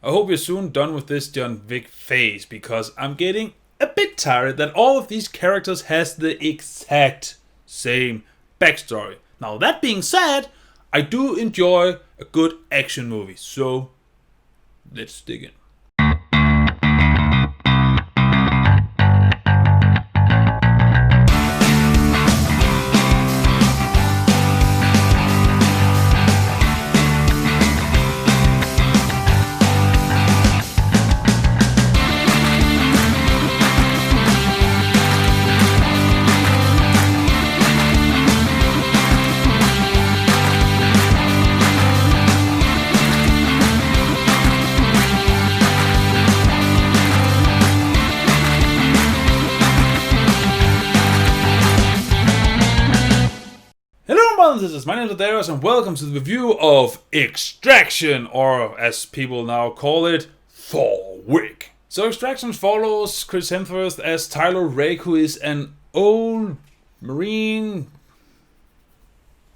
I hope you're soon done with this John Wick phase, because I'm getting a bit tired that all of these characters has the exact same backstory. Now that being said, I do enjoy a good action movie, so let's dig in. This is my name is Daidarius, and welcome to the review of Extraction, or as people now call it, Thorwick. So Extraction follows Chris Hemsworth as Tyler Rake, who is an old Marine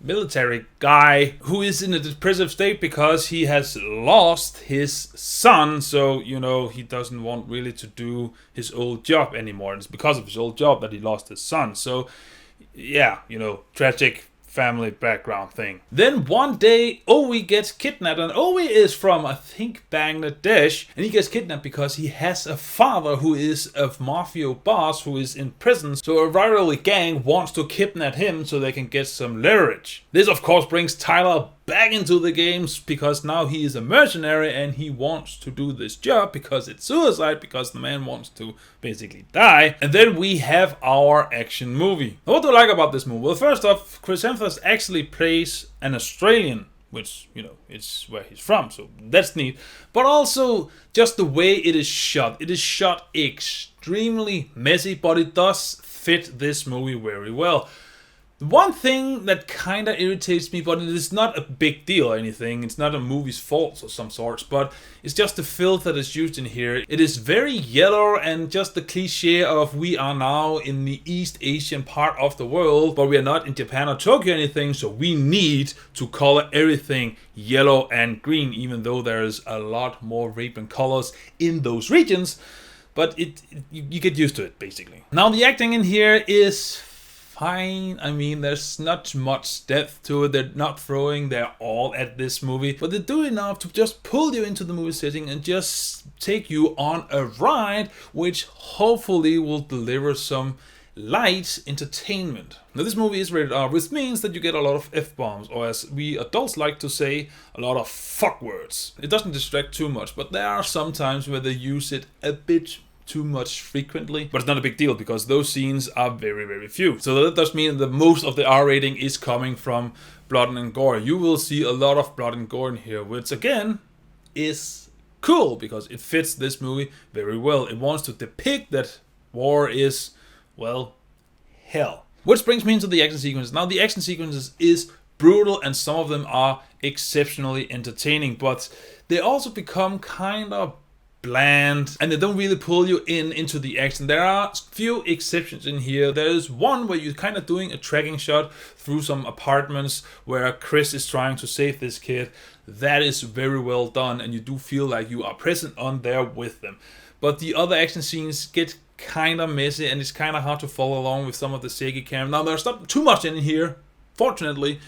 military guy who is in a depressive state because he has lost his son. So, he doesn't want really to do his old job anymore. And it's because of his old job that he lost his son. So, yeah, tragic family background thing. Then one day Owie gets kidnapped, and Owie is from, I think, Bangladesh, and he gets kidnapped because he has a father who is a mafia boss who is in prison. So a rivalry gang wants to kidnap him so they can get some leverage. This of course brings Tyler back into the games because now he is a mercenary and he wants to do this job because it's suicide, because the man wants to basically die. And then we have our action movie. What do I like about this movie? Well, first off, Chris Hemsworth actually plays an Australian, which, it's where he's from, so that's neat. But also, just the way it is shot. It is shot extremely messy, but it does fit this movie very well. The one thing that kind of irritates me, but it is not a big deal or anything, it's not a movie's fault of some sorts, but it's just the filth that is used in here. It is very yellow, and just the cliche of we are now in the East Asian part of the world, but we are not in Japan or Tokyo or anything, so we need to color everything yellow and green, even though there's a lot more vibrant colors in those regions. But you get used to it, basically. Now the acting in here is fine. I mean, there's not much depth to it. They're not throwing their all at this movie, but they do enough to just pull you into the movie setting and just take you on a ride, which hopefully will deliver some light entertainment. Now this movie is rated R, which means that you get a lot of F-bombs, or as we adults like to say, a lot of fuck words. It doesn't distract too much, but there are some times where they use it a bit too much frequently, but it's not a big deal because those scenes are very, very few. So that does mean that most of the R rating is coming from blood and gore. You will see a lot of blood and gore in here, which again is cool because it fits this movie very well. It wants to depict that war is, well, hell. Which brings me into the action sequences. Now the action sequences is brutal, and some of them are exceptionally entertaining, but they also become kind of bland, and they don't really pull you into the action. There are few exceptions in here. There is one where you're kind of doing a tracking shot through some apartments where Chris is trying to save this kid. That is very well done, and you do feel like you are present on there with them. But the other action scenes get kind of messy, and it's kind of hard to follow along with some of the shaky camera. Now there's not too much in here, fortunately,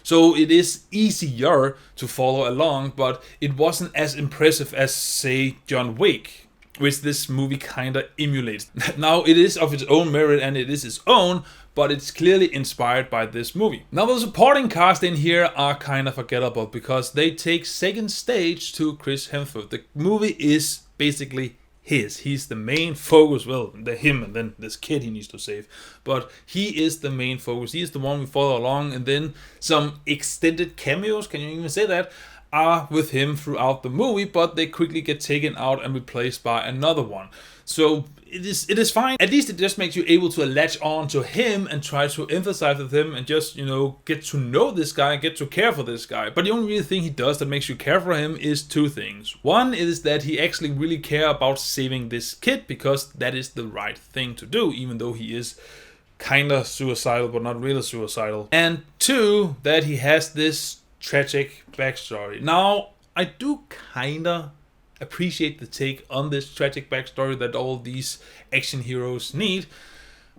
so it is easier to follow along, but it wasn't as impressive as, say, John Wick, which this movie kind of emulates. Now it is of its own merit and it is its own, but it's clearly inspired by this movie. Now the supporting cast in here are kind of forgettable because they take second stage to Chris Hemsworth. The movie is basically he's the main focus. Well, him and then this kid he needs to save, but he is the main focus. He is the one we follow along, and then some extended cameos, can you even say that, are with him throughout the movie, but they quickly get taken out and replaced by another one. So it is fine. At least it just makes you able to latch on to him and try to emphasize with him and just, get to know this guy, get to care for this guy. But the only real thing he does that makes you care for him is two things. One is that he actually really care about saving this kid because that is the right thing to do, even though he is kind of suicidal, but not really suicidal. And two, that he has this tragic backstory. Now, I do kind of appreciate the take on this tragic backstory that all these action heroes need.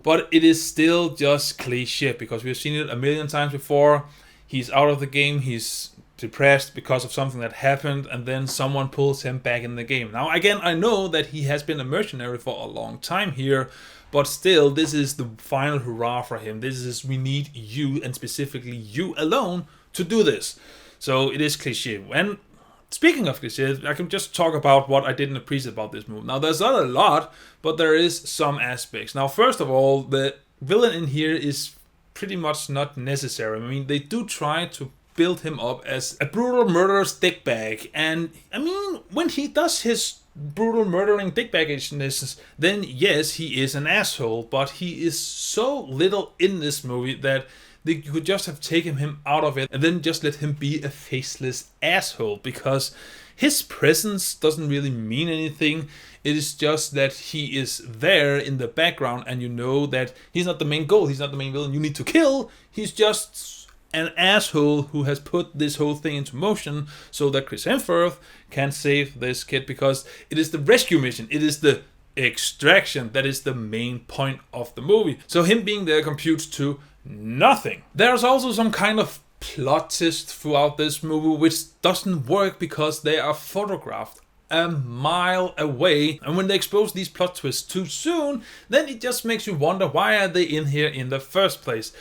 But it is still just cliche, because we've seen it a million times before. He's out of the game, he's depressed because of something that happened, and then someone pulls him back in the game. Now, again, I know that he has been a mercenary for a long time here, but still, this is the final hurrah for him. This is, we need you, and specifically you alone, to do this. So it is cliche. And speaking of cliches, I can just talk about what I didn't appreciate about this movie. Now, there's not a lot, but there is some aspects. Now, first of all, the villain in here is pretty much not necessary. I mean, they do try to build him up as a brutal murderous dickbag. And, I mean, when he does his brutal murdering dickbagishness, then yes, he is an asshole. But he is so little in this movie that they could just have taken him out of it and then just let him be a faceless asshole, because his presence doesn't really mean anything. It is just that he is there in the background, and you know that he's not the main goal, he's not the main villain you need to kill. He's just an asshole who has put this whole thing into motion so that Chris Hemsworth can save this kid, because it is the rescue mission, it is the extraction that is the main point of the movie. So him being there computes to nothing. There's also some kind of plot twist throughout this movie which doesn't work because they are photographed a mile away, and when they expose these plot twists too soon, then it just makes you wonder, why are they in here in the first place?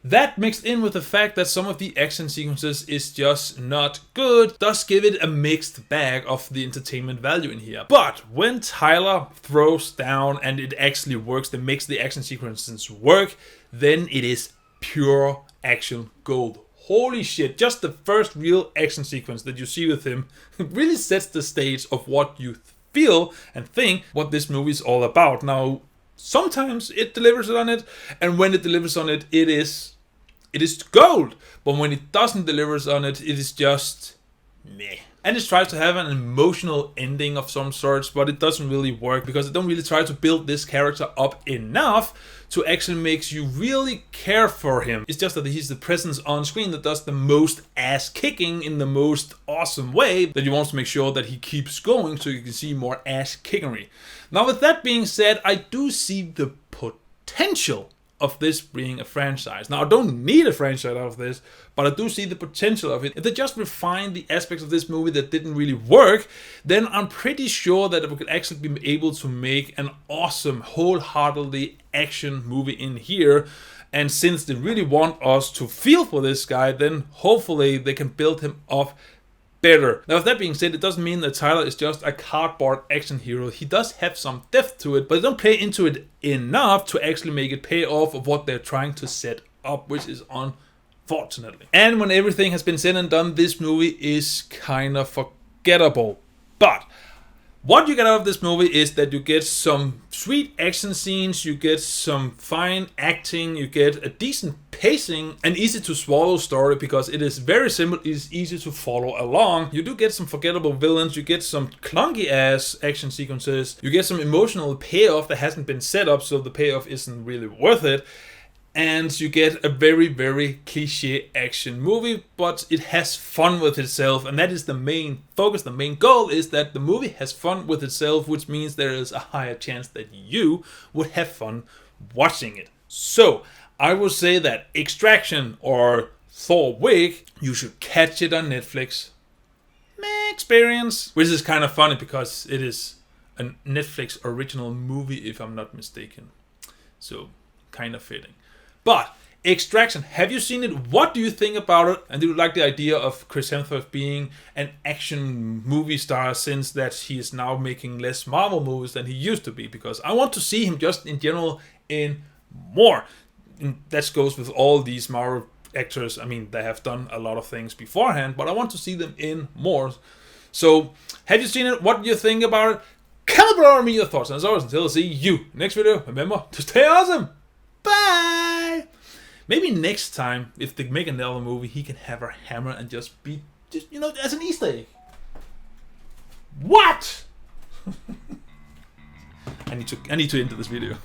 That mixed in with the fact that some of the action sequences is just not good does give it a mixed bag of the entertainment value in here. But when Tyler throws down and it actually works, that makes the action sequences work, then it is pure action gold. Holy shit, just the first real action sequence that you see with him really sets the stage of what you feel and think what this movie is all about. Now, sometimes it delivers on it, and when it delivers on it, it is gold. But when it doesn't deliver on it, it is just meh. And it tries to have an emotional ending of some sorts, but it doesn't really work because it don't really try to build this character up enough to actually make you really care for him. It's just that he's the presence on screen that does the most ass kicking in the most awesome way, that you want to make sure that he keeps going so you can see more ass kickery. Now, with that being said, I do see the potential of this being a franchise. Now, I don't need a franchise out of this, but I do see the potential of it. If they just refine the aspects of this movie that didn't really work, then I'm pretty sure that we could actually be able to make an awesome, wholeheartedly action movie in here. And since they really want us to feel for this guy, then hopefully they can build him up better. Now, with that being said, it doesn't mean that Tyler is just a cardboard action hero. He does have some depth to it, but they don't play into it enough to actually make it pay off of what they're trying to set up, which is unfortunately. And when everything has been said and done, this movie is kind of forgettable. But what you get out of this movie is that you get some sweet action scenes, you get some fine acting, you get a decent pacing, an easy to swallow story because it is very simple, it is easy to follow along. You do get some forgettable villains, you get some clunky ass action sequences, you get some emotional payoff that hasn't been set up, so the payoff isn't really worth it. And you get a very, very cliche action movie, but it has fun with itself, and that is the main focus. The main goal is that the movie has fun with itself, which means there is a higher chance that you would have fun watching it. So, I would say that Extraction or Thorwick, you should catch it on Netflix. Experience. Which is kind of funny because it is a Netflix original movie, if I'm not mistaken. So, kind of fitting. But Extraction, have you seen it? What do you think about it? And do you like the idea of Chris Hemsworth being an action movie star, since that he is now making less Marvel movies than he used to be? Because I want to see him just in general in more. And that goes with all these Marvel actors. I mean, they have done a lot of things beforehand, but I want to see them in more. So, have you seen it? What do you think about it? Comment below me your thoughts. And as always, until I see you next video, remember to stay awesome. Bye! Maybe next time, if they make another movie, he can have a hammer and just as an Easter egg. What? I need to end this video.